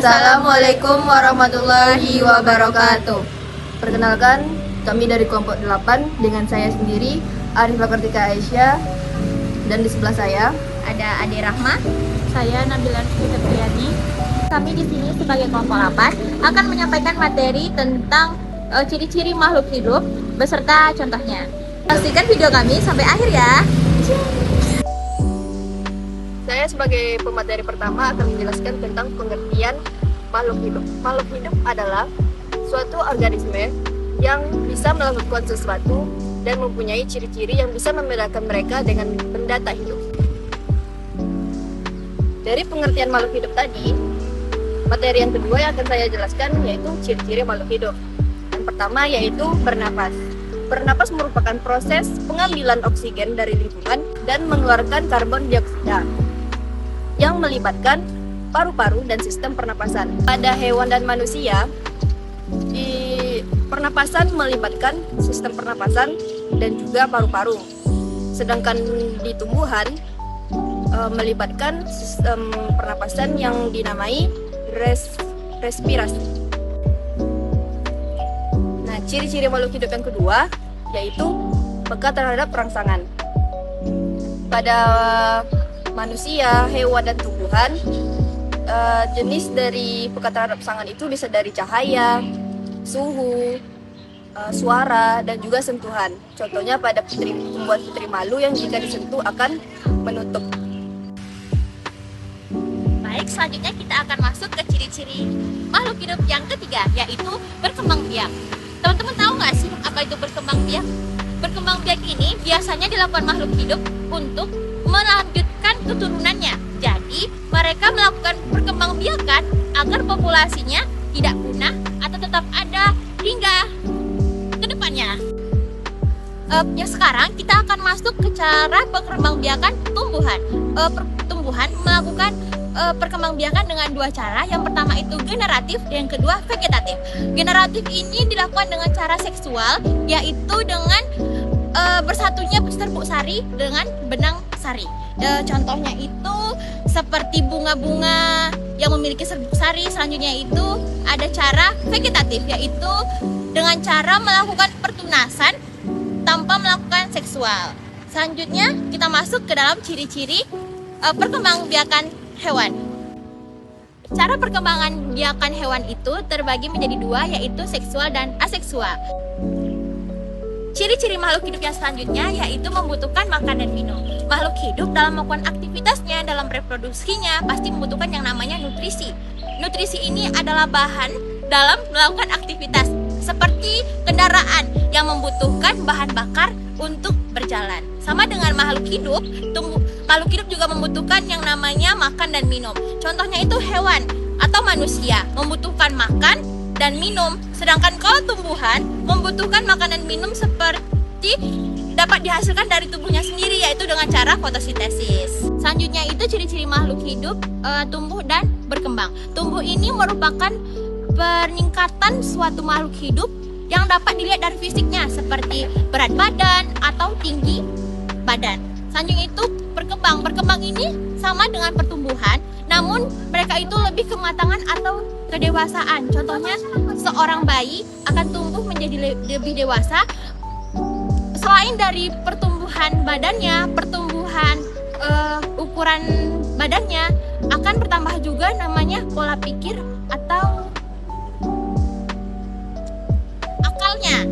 Assalamualaikum warahmatullahi wabarakatuh. Perkenalkan, kami dari kelompok 8 dengan saya sendiri, Arifah Kartika Aisyah, dan di sebelah saya ada Ade Rahma, saya Nabila Fitriani. Kami di sini sebagai kelompok 8 akan menyampaikan materi tentang ciri-ciri makhluk hidup beserta contohnya. Pastikan video kami sampai akhir ya. Saya sebagai pemateri pertama akan menjelaskan tentang pengertian makhluk hidup. Makhluk hidup adalah suatu organisme yang bisa melakukan sesuatu dan mempunyai ciri-ciri yang bisa membedakan mereka dengan benda tak hidup. Dari pengertian makhluk hidup tadi, materi yang kedua yang akan saya jelaskan yaitu ciri-ciri makhluk hidup. Yang pertama yaitu bernapas. Bernapas merupakan proses pengambilan oksigen dari lingkungan dan mengeluarkan karbon dioksida yang melibatkan paru-paru dan sistem pernapasan. Pada hewan dan manusia, pernapasan melibatkan sistem pernapasan dan juga paru-paru. Sedangkan di tumbuhan melibatkan sistem pernapasan yang dinamai respirasi. Nah, ciri-ciri makhluk hidup yang kedua yaitu peka terhadap rangsangan. Pada manusia, hewan, dan tumbuhan, jenis dari peka terhadap rangsangan itu bisa dari cahaya, suhu, suara, dan juga sentuhan. Contohnya pada tumbuhan putri malu yang jika disentuh akan menutup. Baik, selanjutnya kita akan masuk ke ciri-ciri makhluk hidup yang ketiga, yaitu berkembang biak. Teman-teman tahu nggak sih apa itu berkembang biak? Berkembang biak ini biasanya dilakukan makhluk hidup untuk melanjutkan keturunannya. Jadi, mereka melakukan perkembangbiakan agar populasinya tidak punah atau tetap ada hingga ke depannya. Yang sekarang kita akan masuk ke cara perkembangbiakan tumbuhan. Tumbuhan melakukan perkembangbiakan dengan dua cara. Yang pertama itu generatif, yang kedua vegetatif. Generatif ini dilakukan dengan cara seksual, yaitu dengan bersatunya serbuk sari dengan benang sari. Contohnya itu seperti bunga-bunga yang memiliki serbuk sari. Selanjutnya itu ada cara vegetatif, yaitu dengan cara melakukan pertunasan tanpa melakukan seksual. Selanjutnya kita masuk ke dalam ciri-ciri perkembangbiakan hewan. Cara perkembangan biakan hewan itu terbagi menjadi dua, yaitu seksual dan aseksual. Ciri-ciri makhluk hidup yang selanjutnya yaitu membutuhkan makan dan minum. Makhluk hidup dalam melakukan aktivitasnya, dalam reproduksinya pasti membutuhkan yang namanya nutrisi. Nutrisi ini adalah bahan dalam melakukan aktivitas, seperti kendaraan yang membutuhkan bahan bakar untuk berjalan. Sama dengan makhluk hidup, makhluk hidup juga membutuhkan yang namanya makan dan minum. Contohnya itu hewan atau manusia membutuhkan makan dan minum, sedangkan kalau tumbuhan membutuhkan makanan minum seperti dapat dihasilkan dari tubuhnya sendiri, yaitu dengan cara fotosintesis. Selanjutnya itu ciri-ciri makhluk hidup tumbuh dan berkembang. Tumbuh ini merupakan peningkatan suatu makhluk hidup yang dapat dilihat dari fisiknya, seperti berat badan atau tinggi badan. Selanjutnya itu berkembang. Berkembang ini sama dengan pertumbuhan, namun mereka itu lebih kematangan atau kedewasaan. Contohnya seorang bayi akan tumbuh menjadi lebih dewasa. Selain dari pertumbuhan badannya, pertumbuhan ukuran badannya, akan bertambah juga namanya pola pikir atau akalnya.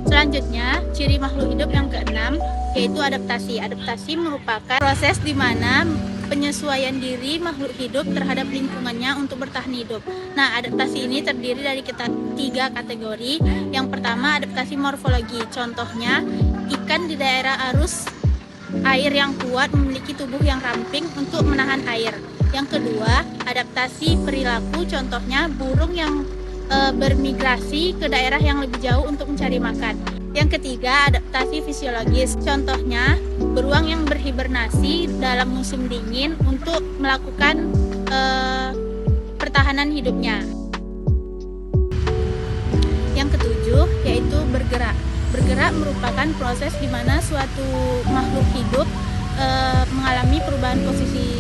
Selanjutnya, ciri makhluk hidup yang keenam yaitu adaptasi. Adaptasi merupakan proses di mana penyesuaian diri makhluk hidup terhadap lingkungannya untuk bertahan hidup. Nah, adaptasi ini terdiri dari tiga kategori. Yang pertama, adaptasi morfologi. Contohnya, ikan di daerah arus air yang kuat memiliki tubuh yang ramping untuk menahan air. Yang kedua, adaptasi perilaku. Contohnya, burung yang bermigrasi ke daerah yang lebih jauh untuk mencari makan. Yang ketiga, adaptasi fisiologis. Contohnya, beruang yang berhibernasi dalam musim dingin untuk melakukan pertahanan hidupnya. Yang ketujuh, yaitu bergerak. Bergerak merupakan proses di mana suatu makhluk hidup mengalami perubahan posisi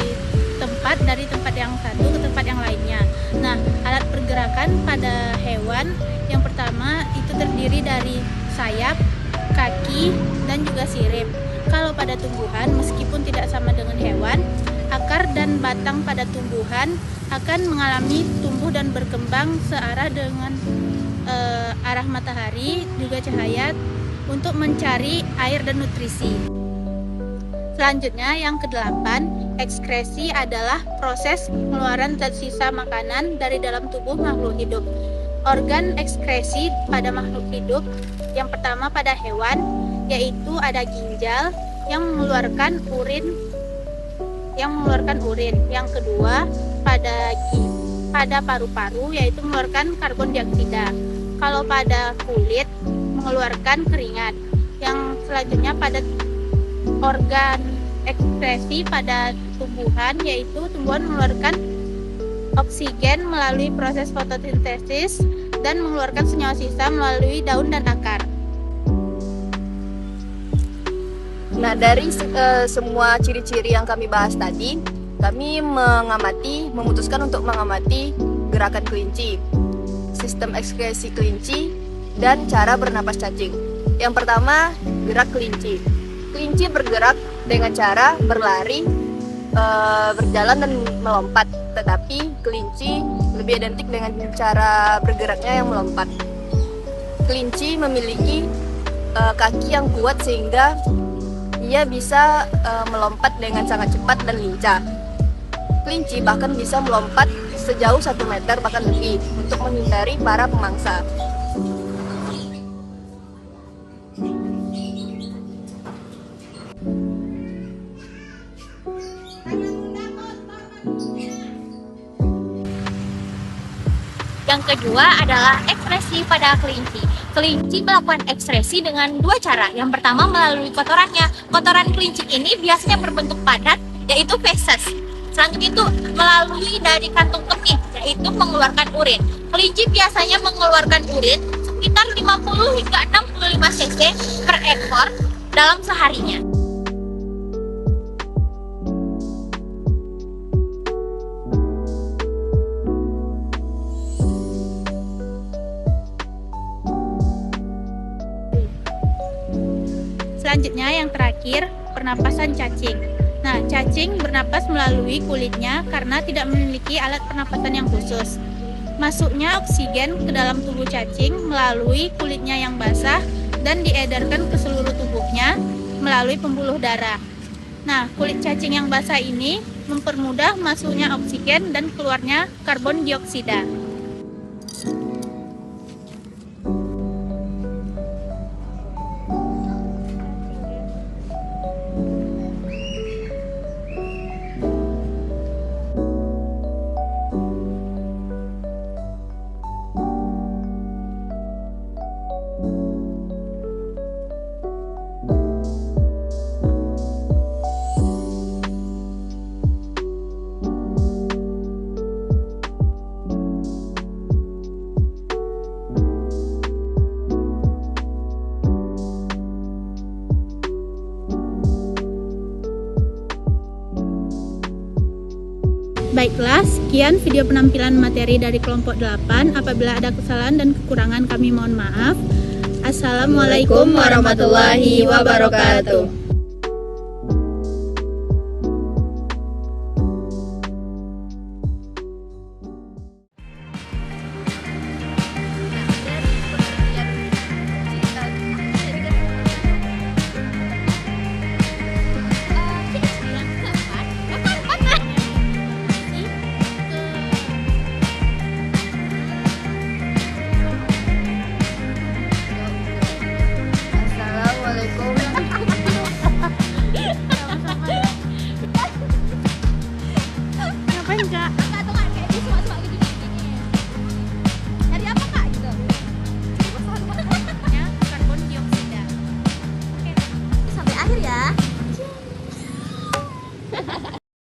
tempat dari tempat yang satu ke tempat yang lainnya. Nah, alat pergerakan pada hewan yang pertama itu terdiri dari sayap, kaki, dan juga sirip. Kalau pada tumbuhan, meskipun tidak sama dengan hewan, akar dan batang pada tumbuhan akan mengalami tumbuh dan berkembang searah dengan arah matahari, juga cahaya untuk mencari air dan nutrisi. Selanjutnya yang ke-8, ekskresi adalah proses pengeluaran zat sisa makanan dari dalam tubuh makhluk hidup. Organ ekskresi pada makhluk hidup yang pertama pada hewan yaitu ada ginjal yang mengeluarkan urin. Yang kedua pada paru-paru yaitu mengeluarkan karbon dioksida. Kalau pada kulit mengeluarkan keringat. Yang selanjutnya pada organ ekskresi pada tumbuhan yaitu tumbuhan mengeluarkan oksigen melalui proses fotosintesis dan mengeluarkan senyawa sisa melalui daun dan akar. Nah, dari semua ciri-ciri yang kami bahas tadi, kami memutuskan untuk mengamati gerakan kelinci, sistem ekskresi kelinci, dan cara bernapas cacing. Yang pertama, gerak kelinci. Kelinci bergerak dengan cara berlari, berjalan dan melompat. Tetapi kelinci lebih identik dengan cara bergeraknya yang melompat. Kelinci memiliki kaki yang kuat sehingga ia bisa melompat dengan sangat cepat dan lincah. Kelinci bahkan bisa melompat sejauh 1 meter bahkan lebih untuk menghindari para pemangsa. Yang kedua adalah ekskresi pada kelinci. Kelinci melakukan ekskresi dengan 2 cara. Yang pertama melalui kotorannya. Kotoran kelinci ini biasanya berbentuk padat, yaitu feses. Selanjutnya itu melalui dari kantung kemih, yaitu mengeluarkan urin. Kelinci biasanya mengeluarkan urin sekitar 50 hingga 65 cc per ekor dalam seharinya. Selanjutnya yang terakhir, pernapasan cacing. Nah, cacing bernapas melalui kulitnya karena tidak memiliki alat pernapasan yang khusus. Masuknya oksigen ke dalam tubuh cacing melalui kulitnya yang basah dan diedarkan ke seluruh tubuhnya melalui pembuluh darah. Nah, kulit cacing yang basah ini mempermudah masuknya oksigen dan keluarnya karbon dioksida. Baiklah, sekian video penampilan materi dari kelompok 8. Apabila ada kesalahan dan kekurangan kami mohon maaf. Assalamualaikum warahmatullahi wabarakatuh.